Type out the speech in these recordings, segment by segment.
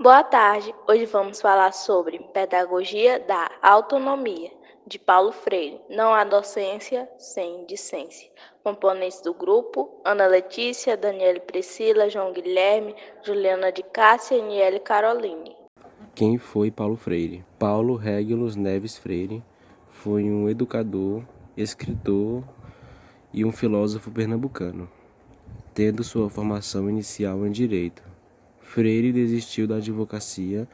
Boa tarde. Hoje vamos falar sobre Pedagogia da Autonomia, de Paulo Freire. Não há docência sem discência. Componentes do grupo: Ana Letícia, Daniele Priscila, João Guilherme, Juliana de Cássia e Niele Caroline. Quem foi Paulo Freire? Paulo Régulus Neves Freire foi um educador, escritor e um filósofo pernambucano, tendo sua formação inicial em Direito. Freire desistiu da advocacia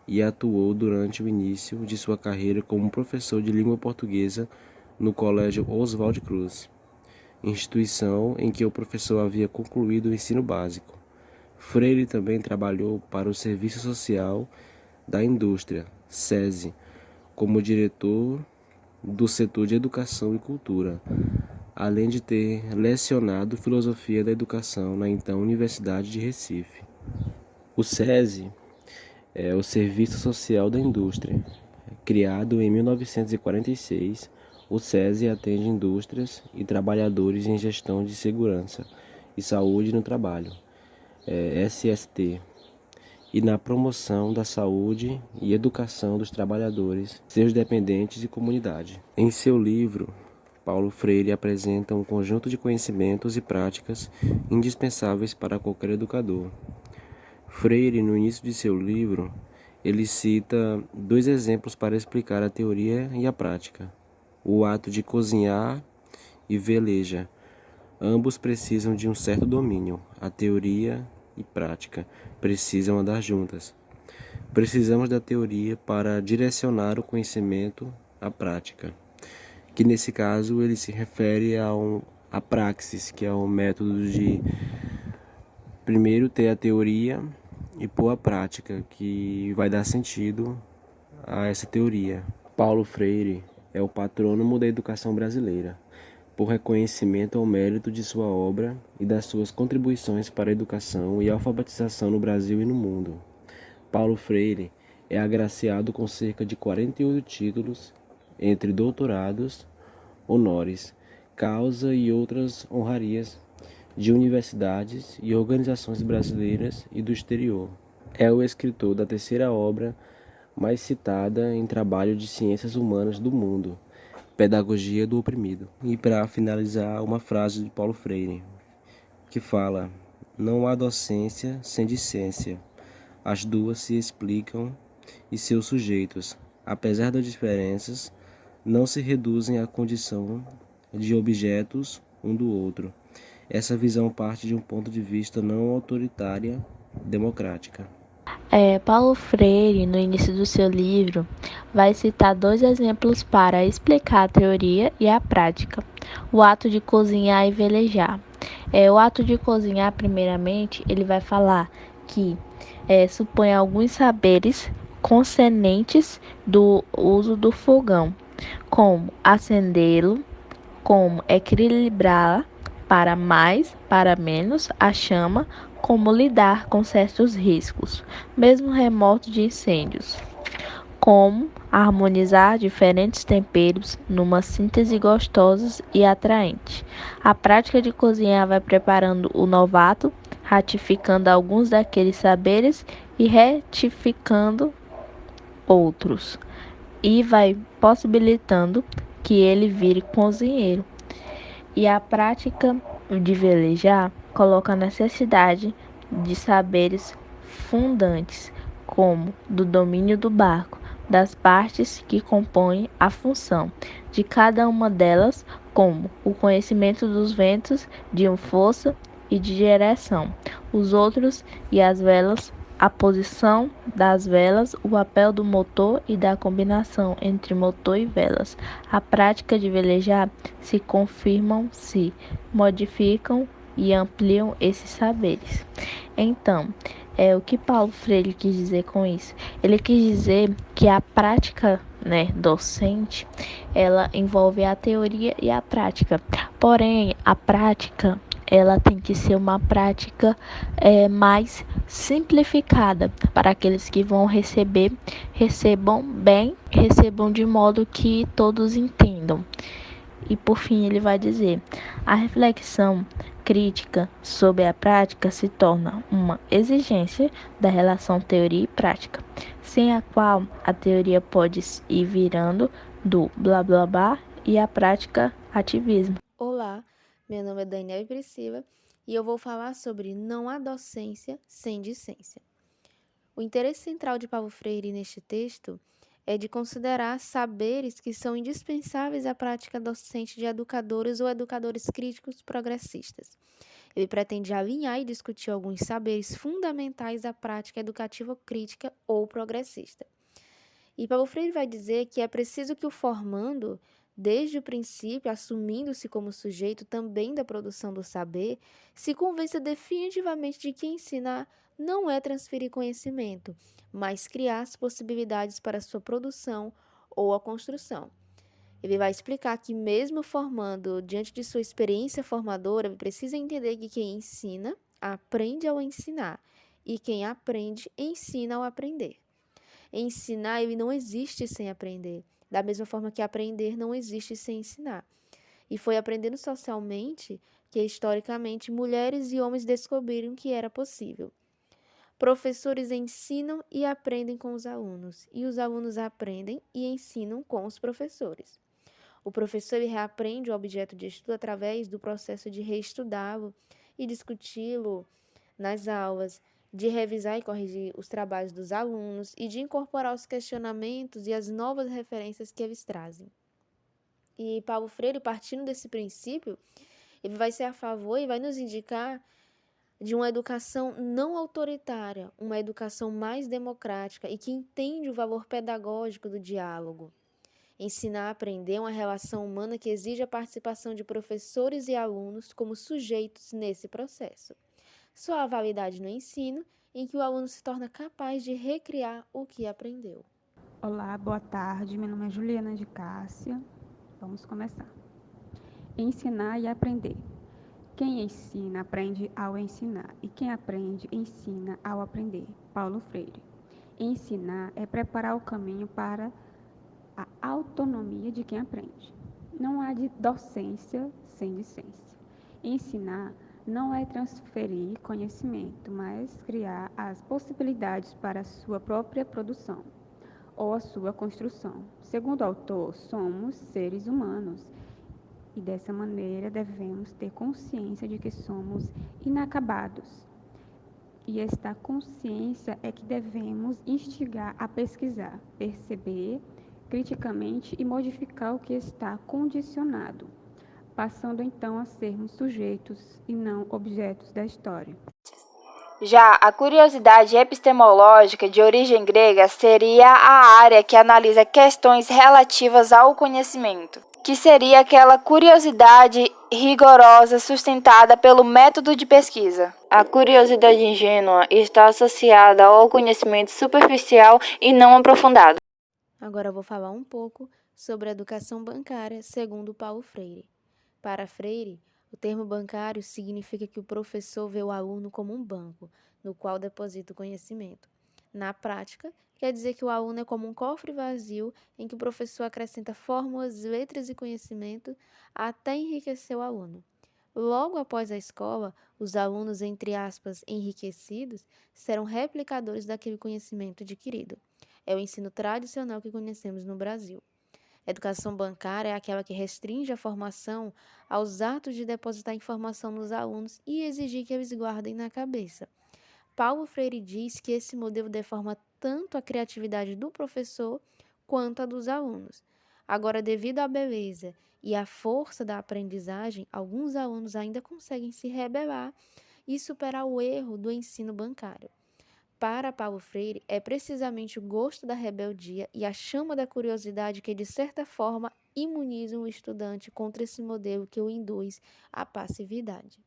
e atuou durante o início de sua carreira como professor de língua portuguesa no Colégio Oswald Cruz, instituição em que o professor havia concluído o ensino básico. Freire também trabalhou para o Serviço Social da Indústria, SESI, como diretor do setor de Educação e Cultura, além de ter lecionado Filosofia da Educação na então Universidade de Recife. O SESI é o Serviço Social da Indústria. Criado em 1946, o SESI atende indústrias e trabalhadores em gestão de segurança e saúde no trabalho, SST, e na promoção da saúde e educação dos trabalhadores, seus dependentes e comunidade. Em seu livro, Paulo Freire apresenta um conjunto de conhecimentos e práticas indispensáveis para qualquer educador. Freire, no início de seu livro, ele cita dois exemplos para explicar a teoria e a prática: o ato de cozinhar e veleja. Ambos precisam de um certo domínio. A teoria e prática precisam andar juntas. Precisamos da teoria para direcionar o conhecimento à prática, que nesse caso ele se refere à praxis, que é o método de primeiro ter a teoria e pôr a prática, que vai dar sentido a essa teoria. Paulo Freire é o patrônomo da educação brasileira, por reconhecimento ao mérito de sua obra e das suas contribuições para a educação e alfabetização no Brasil e no mundo. Paulo Freire é agraciado com cerca de 48 títulos, entre doutorados, honores, causa e outras honrarias de universidades e organizações brasileiras e do exterior. É o escritor da terceira obra mais citada em trabalho de ciências humanas do mundo, Pedagogia do Oprimido. E para finalizar, uma frase de Paulo Freire, que fala: não há docência sem discência. As duas se explicam e seus sujeitos, apesar das diferenças, não se reduzem à condição de objetos um do outro. Essa visão parte de um ponto de vista não autoritária, democrática. Paulo Freire, no início do seu livro, vai citar dois exemplos para explicar a teoria e a prática: o ato de cozinhar e velejar. O ato de cozinhar, primeiramente, ele vai falar que supõe alguns saberes concernentes do uso do fogão, como acendê-lo, como equilibrá-la para mais, para menos a chama, como lidar com certos riscos, mesmo remotos de incêndios, como harmonizar diferentes temperos numa síntese gostosa e atraente. A prática de cozinhar vai preparando o novato, ratificando alguns daqueles saberes e retificando outros, e vai possibilitando que ele vire cozinheiro. E a prática de velejar coloca a necessidade de saberes fundantes, como do domínio do barco, das partes que compõem a função de cada uma delas, como o conhecimento dos ventos, de força e de direção, os outros e as velas, a posição das velas, o papel do motor e da combinação entre motor e velas. A prática de velejar se confirmam, se modificam e ampliam esses saberes. Então, o que Paulo Freire quis dizer com isso? Ele quis dizer que a prática, docente, ela envolve a teoria e a prática. Porém, a prática ela tem que ser uma prática mais simplificada, para aqueles que vão recebam bem, recebam de modo que todos entendam. E por fim ele vai dizer: a reflexão crítica sobre a prática se torna uma exigência da relação teoria e prática, sem a qual a teoria pode ir virando do blá blá blá e a prática ativismo. Olá, meu nome é Daniel Priscila e eu vou falar sobre não há docência sem discência. O interesse central de Paulo Freire neste texto é de considerar saberes que são indispensáveis à prática docente de educadores ou educadores críticos progressistas. Ele pretende alinhar e discutir alguns saberes fundamentais à prática educativa crítica ou progressista. E Paulo Freire vai dizer que é preciso que o formando, desde o princípio, assumindo-se como sujeito também da produção do saber, se convença definitivamente de que ensinar não é transferir conhecimento, mas criar as possibilidades para sua produção ou a construção. Ele vai explicar que, mesmo formando diante de sua experiência formadora, ele precisa entender que quem ensina, aprende ao ensinar, e quem aprende, ensina ao aprender. Ensinar, ele não existe sem aprender, da mesma forma que aprender não existe sem ensinar. E foi aprendendo socialmente que, historicamente, mulheres e homens descobriram que era possível. Professores ensinam e aprendem com os alunos, e os alunos aprendem e ensinam com os professores. O professor ele reaprende o objeto de estudo através do processo de reestudá-lo e discuti-lo nas aulas, de revisar e corrigir os trabalhos dos alunos e de incorporar os questionamentos e as novas referências que eles trazem. E Paulo Freire, partindo desse princípio, ele vai ser a favor e vai nos indicar de uma educação não autoritária, uma educação mais democrática e que entende o valor pedagógico do diálogo. Ensinar a aprender é uma relação humana que exige a participação de professores e alunos como sujeitos nesse processo. Só há validade no ensino em que o aluno se torna capaz de recriar o que aprendeu. Olá, boa tarde. Meu nome é Juliana de Cássia. Vamos começar. Ensinar e aprender. Quem ensina, aprende ao ensinar. E quem aprende, ensina ao aprender. Paulo Freire. Ensinar é preparar o caminho para a autonomia de quem aprende. Não há docência sem discência. Ensinar não é transferir conhecimento, mas criar as possibilidades para a sua própria produção ou a sua construção. Segundo o autor, somos seres humanos e dessa maneira devemos ter consciência de que somos inacabados. E esta consciência é que devemos instigar a pesquisar, perceber criticamente e modificar o que está condicionado, passando então a sermos sujeitos e não objetos da história. Já a curiosidade epistemológica de origem grega seria a área que analisa questões relativas ao conhecimento, que seria aquela curiosidade rigorosa sustentada pelo método de pesquisa. A curiosidade ingênua está associada ao conhecimento superficial e não aprofundado. Agora eu vou falar um pouco sobre a educação bancária, segundo Paulo Freire. Para Freire, o termo bancário significa que o professor vê o aluno como um banco, no qual deposita o conhecimento. Na prática, quer dizer que o aluno é como um cofre vazio em que o professor acrescenta fórmulas, letras e conhecimento até enriquecer o aluno. Logo após a escola, os alunos, entre aspas, enriquecidos, serão replicadores daquele conhecimento adquirido. É o ensino tradicional que conhecemos no Brasil. A educação bancária é aquela que restringe a formação aos atos de depositar informação nos alunos e exigir que eles guardem na cabeça. Paulo Freire diz que esse modelo deforma tanto a criatividade do professor quanto a dos alunos. Agora, devido à beleza e à força da aprendizagem, alguns alunos ainda conseguem se rebelar e superar o erro do ensino bancário. Para Paulo Freire, é precisamente o gosto da rebeldia e a chama da curiosidade que, de certa forma, imunizam o estudante contra esse modelo que o induz à passividade.